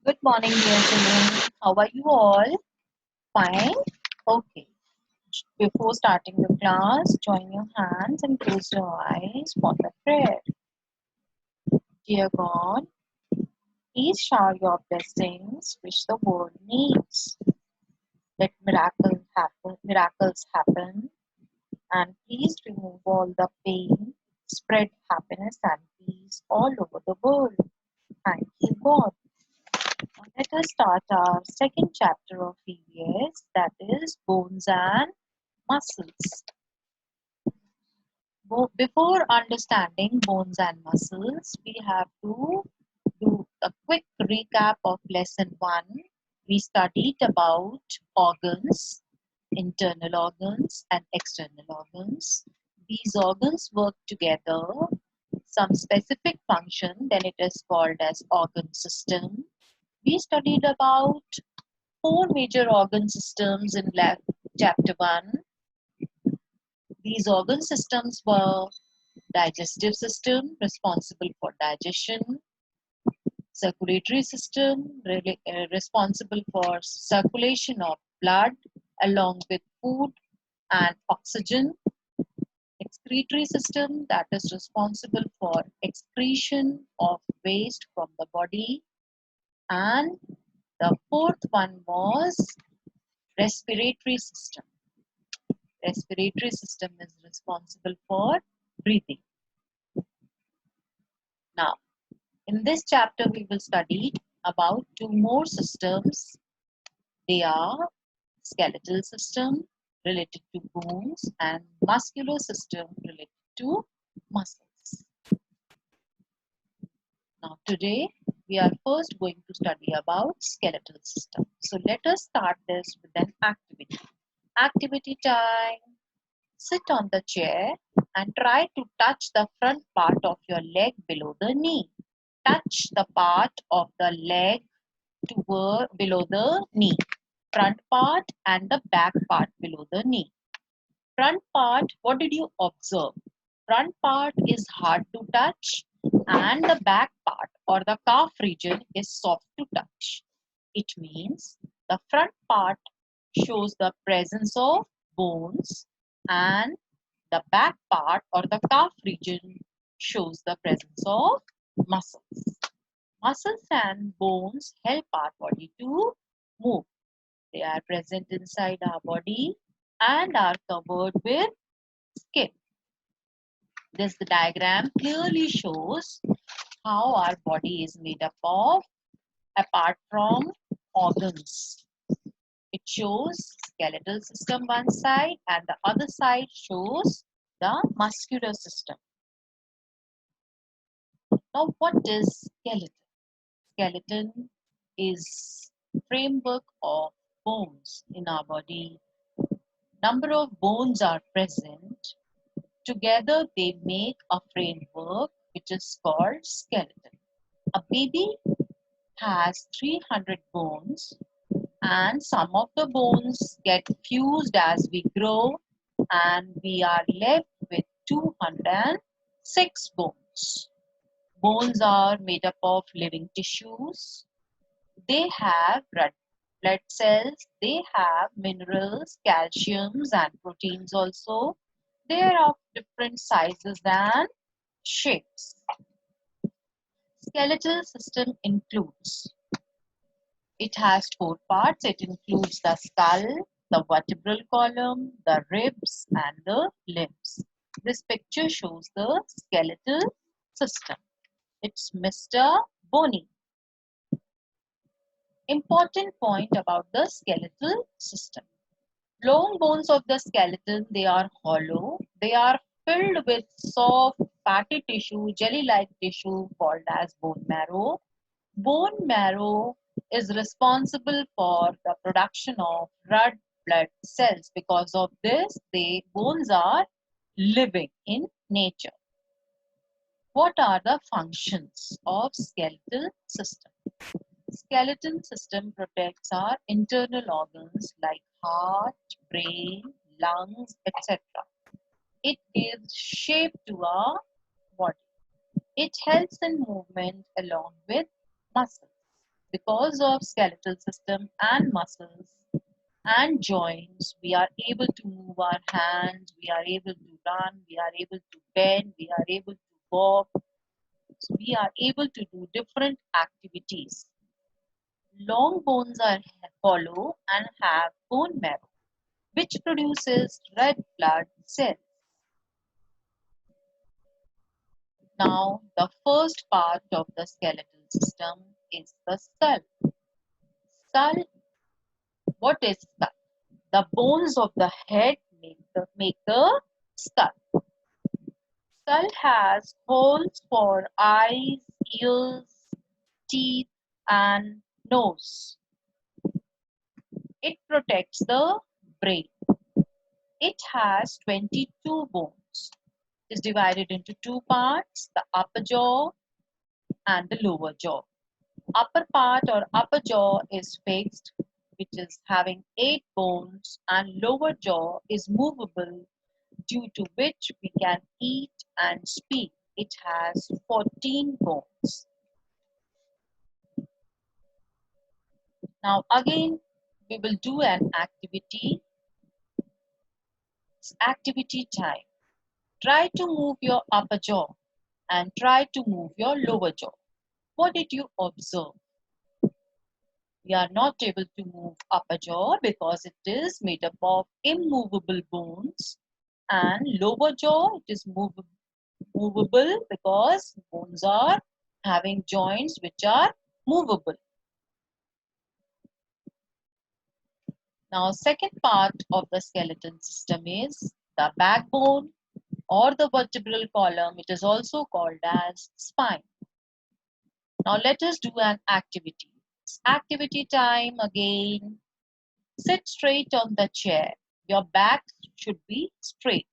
Good morning, dear children. How are you all? Fine? Okay. Before starting the class, join your hands and close your eyes for the prayer. Dear God, please shower your blessings which the world needs. Let miracles happen, and please remove all the pain, spread happiness and peace all over the world. Thank you, God. Now let us start our second chapter of EVS, that is bones and muscles. Before understanding bones and muscles, we have to do a quick recap of lesson 1. We studied about organs, internal organs and external organs. These organs work together, some specific function, then it is called as organ system. We studied about four major organ systems in chapter 1. These organ systems were digestive system, responsible for digestion; circulatory system, responsible for circulation of blood along with food and oxygen; excretory system, that is responsible for excretion of waste from the body; and the fourth one was respiratory system. Respiratory system is responsible for breathing. Now, in this chapter, we will study about two more systems. They are skeletal system related to bones and muscular system related to muscles. Now, today we are first going to study about skeletal system. So let us start this with an activity. Activity time. Sit on the chair and try to touch the front part of your leg below the knee. Touch the part of the leg below the knee. Front part and the back part below the knee. Front part, what did you observe? Front part is hard to touch and the back part or the calf region is soft to touch. It means the front part shows the presence of bones and the back part or the calf region shows the presence of muscles. Muscles and bones help our body to move. They are present inside our body and are covered with skin. This diagram clearly shows how our body is made up of apart from organs. It shows skeletal system one side and the other side shows the muscular system. Now, what is skeleton? Skeleton is framework of bones in our body. Number of bones are present. Together they make a framework which is called skeleton. A baby has 300 bones and some of the bones get fused as we grow and we are left with 206 bones. Bones are made up of living tissues. They have blood cells, they have minerals, calciums and proteins also. They are of different sizes and shapes. Skeletal system includes, it has four parts. It includes the skull, the vertebral column, the ribs and the limbs. This picture shows the skeletal system. It's Mr. Bony. Important point about the skeletal system. Long bones of the skeleton, they are hollow. They are filled with soft, fatty tissue, jelly-like tissue called as bone marrow. Bone marrow is responsible for the production of red blood cells. Because of this, the bones are living in nature. What are the functions of skeletal system? Skeleton system protects our internal organs like heart, brain, lungs, etc. It gives shape to our body. It helps in movement along with muscles. because of skeletal system and muscles and joints, we are able to move our hands, we are able to run, we are able to bend, we are able to walk. So we are able to do different activities. Long bones are hollow and have bone marrow, which produces red blood cells. Now, the first part of the skeletal system is the skull. Skull, what is skull? The bones of the head make the skull. Skull has holes for eyes, ears, teeth, and nose. It protects the brain. It has 22 bones. It is divided into two parts, the upper jaw and the lower jaw. Upper part or upper jaw is fixed, which is having 8 bones, and lower jaw is movable, due to which we can eat and speak. It has 14 bones. Now again, we will do an activity. It's activity time. Try to move your upper jaw and try to move your lower jaw. What did you observe? We are not able to move upper jaw because it is made up of immovable bones, and lower jaw, it is movable because bones are having joints which are movable. Now, second part of the skeleton system is the backbone or the vertebral column. It is also called as spine. Now, let us do an activity. It's activity time again. Sit straight on the chair. Your back should be straight.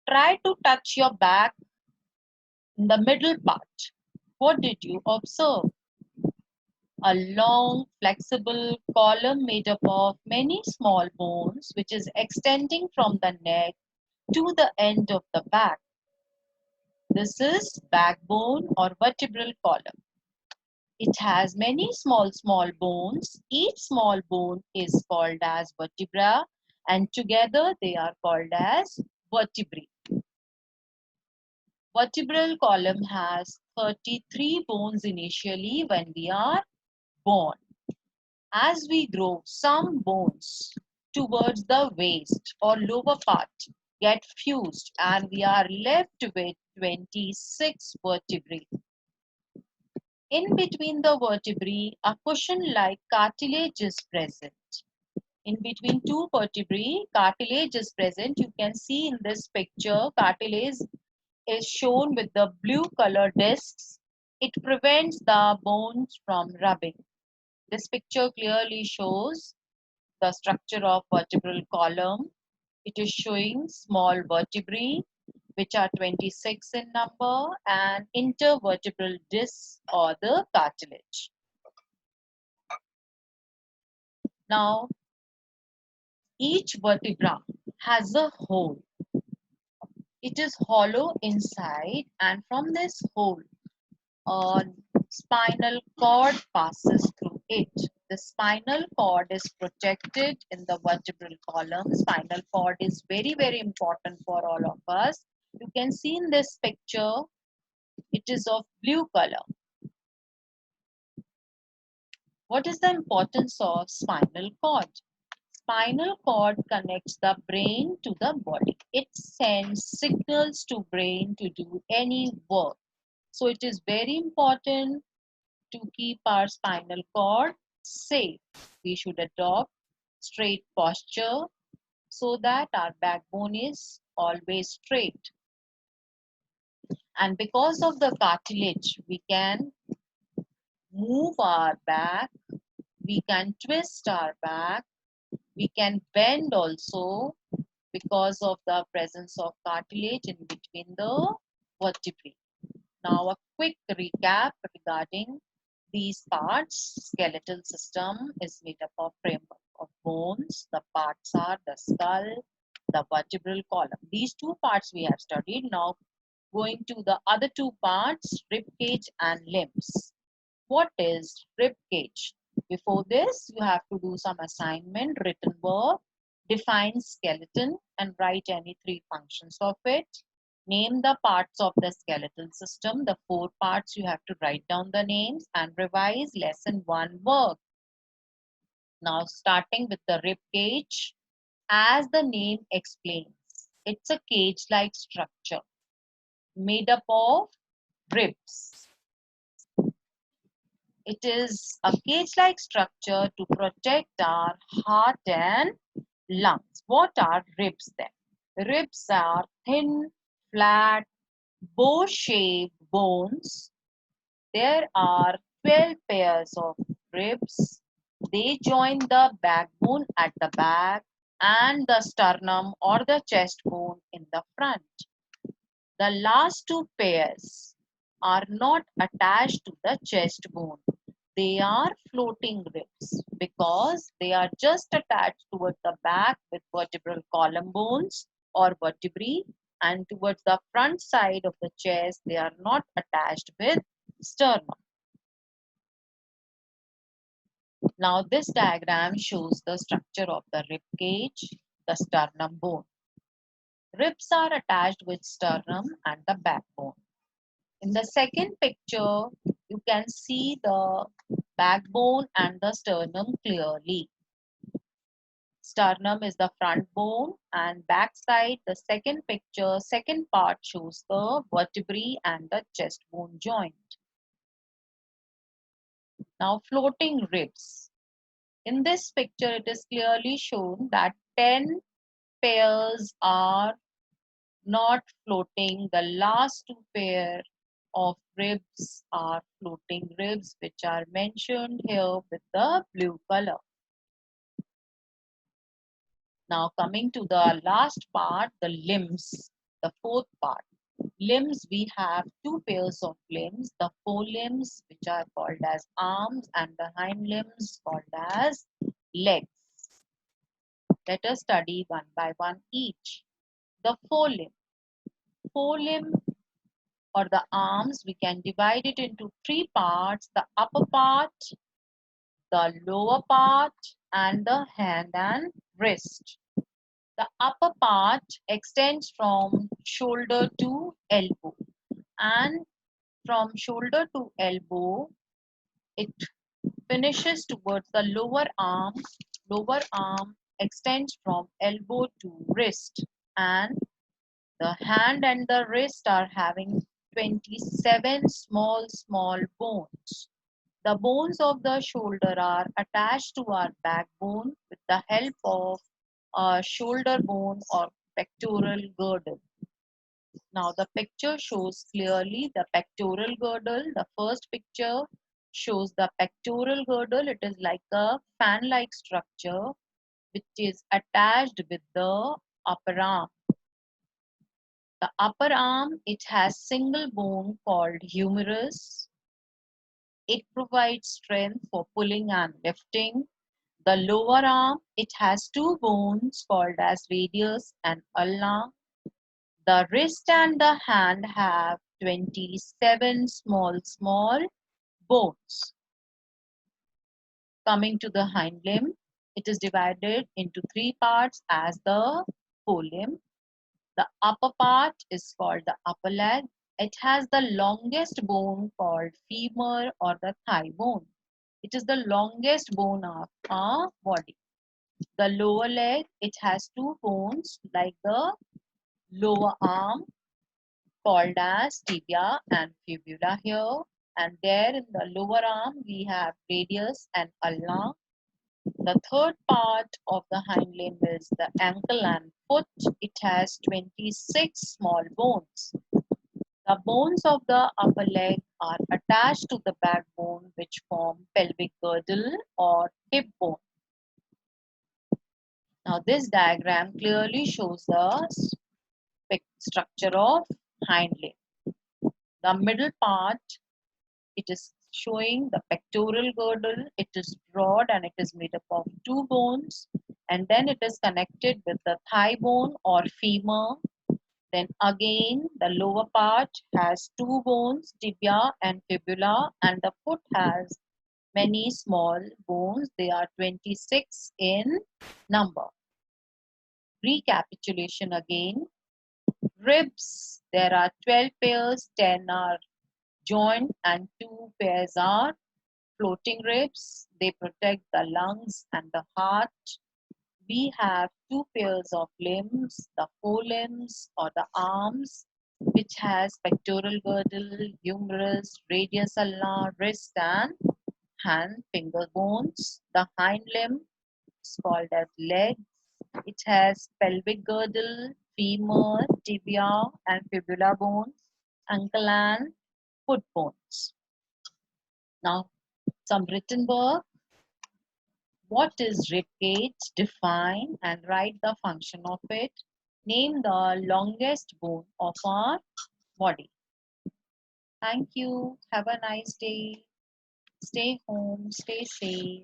Try to touch your back in the middle part. What did you observe? A long, flexible column made up of many small bones, which is extending from the neck to the end of the back. This is backbone or vertebral column. It has many small bones. Each small bone is called as vertebra, and together they are called as vertebrae. Vertebral column has 33 bones initially when we are born. As we grow, some bones towards the waist or lower part get fused and we are left with 26 vertebrae. In between the vertebrae, a cushion-like cartilage is present. In between two vertebrae, cartilage is present. You can see in this picture, cartilage is shown with the blue color discs. It prevents the bones from rubbing. This picture clearly shows the structure of vertebral column. It is showing small vertebrae, which are 26 in number, and intervertebral discs or the cartilage. Now, each vertebra has a hole. It is hollow inside, and from this hole, a spinal cord passes through it. The spinal cord is protected in the vertebral column. Spinal cord is very important for all of us. You can see in this picture, it is of blue color. What is the importance of spinal cord? Spinal cord connects the brain to the body. It sends signals to brain to do any work. So it is very important to keep our spinal cord safe. We should adopt straight posture so that our backbone is always straight. And because of the cartilage, we can move our back, we can twist our back, we can bend also because of the presence of cartilage in between the vertebrae. Now a quick recap regarding these parts. Skeletal system is made up of framework of bones. The parts are the skull, the vertebral column. These two parts we have studied. Now going to the other two parts, rib cage and limbs. What is rib cage? Before this, you have to do some assignment, written work, define skeleton and write any three functions of it. Name the parts of the skeletal system. The four parts you have to write down the names and revise lesson 1 work. Now starting with the rib cage, as the name explains, it's a cage-like structure made up of ribs. It is a cage-like structure to protect our heart and lungs. What are ribs then? Ribs are thin, flat, bow-shaped bones. There are 12 pairs of ribs. They join the backbone at the back and the sternum or the chest bone in the front. The last two pairs are not attached to the chest bone. They are floating ribs because they are just attached towards the back with vertebral column bones or vertebrae, and towards the front side of the chest they are not attached with sternum. Now this diagram shows the structure of the rib cage, the sternum bone. Ribs are attached with sternum and the backbone. In the second picture, you can see the backbone and the sternum clearly. Sternum is the front bone and backside, the second picture, second part shows the vertebrae and the chest bone joint. Now floating ribs. In this picture, it is clearly shown that 10 pairs are not floating. The last two pair of ribs are floating ribs, which are mentioned here with the blue color. Now coming to the last part, the limbs, the fourth part. Limbs, we have two pairs of limbs, the forelimbs, which are called as arms, and the hind limbs called as legs. Let us study one by one each. The forelimb. Forelimb or the arms, we can divide it into three parts: the upper part, the lower part, and the hand and wrist. The upper part extends from shoulder to elbow, and from shoulder to elbow it finishes towards the lower arm. Lower arm extends from elbow to wrist, and the hand and the wrist are having 27 small bones. The bones of the shoulder are attached to our backbone with the help of a shoulder bone or pectoral girdle. Now the picture shows clearly the pectoral girdle. The first picture shows the pectoral girdle. It is like a fan-like structure which is attached with the upper arm. The upper arm, it has single bone called humerus. It provides strength for pulling and lifting. The lower arm, it has two bones called as radius and ulna. The wrist and the hand have 27 small bones. Coming to the hind limb, it is divided into three parts as the forelimb. The upper part is called the upper leg. It has the longest bone called femur or the thigh bone. It is the longest bone of our body. The lower leg, it has two bones like the lower arm called as tibia and fibula here. And there in the lower arm, we have radius and ulna. The third part of the hind limb is the ankle and foot. It has 26 small bones. The bones of the upper leg are attached to the backbone, which form pelvic girdle or hip bone. Now this diagram clearly shows the structure of hind limb. The middle part, it is showing the pectoral girdle. It is broad and it is made up of two bones, and then it is connected with the thigh bone or femur. Then again, the lower part has two bones, tibia and fibula, and the foot has many small bones. They are 26 in number. Recapitulation again. Ribs, there are 12 pairs, 10 are joined, and 2 pairs are floating ribs. They protect the lungs and the heart. We have 2 pairs of limbs, the forelimbs or the arms, which has pectoral girdle, humerus, radius ulna, wrist and hand finger bones. The hind limb is called as leg. It has pelvic girdle, femur, tibia and fibula bones, ankle and foot bones. Now, some written work. What is rib cage? Define and write the function of it. Name the longest bone of our body. Thank you. Have a nice day. Stay home. Stay safe.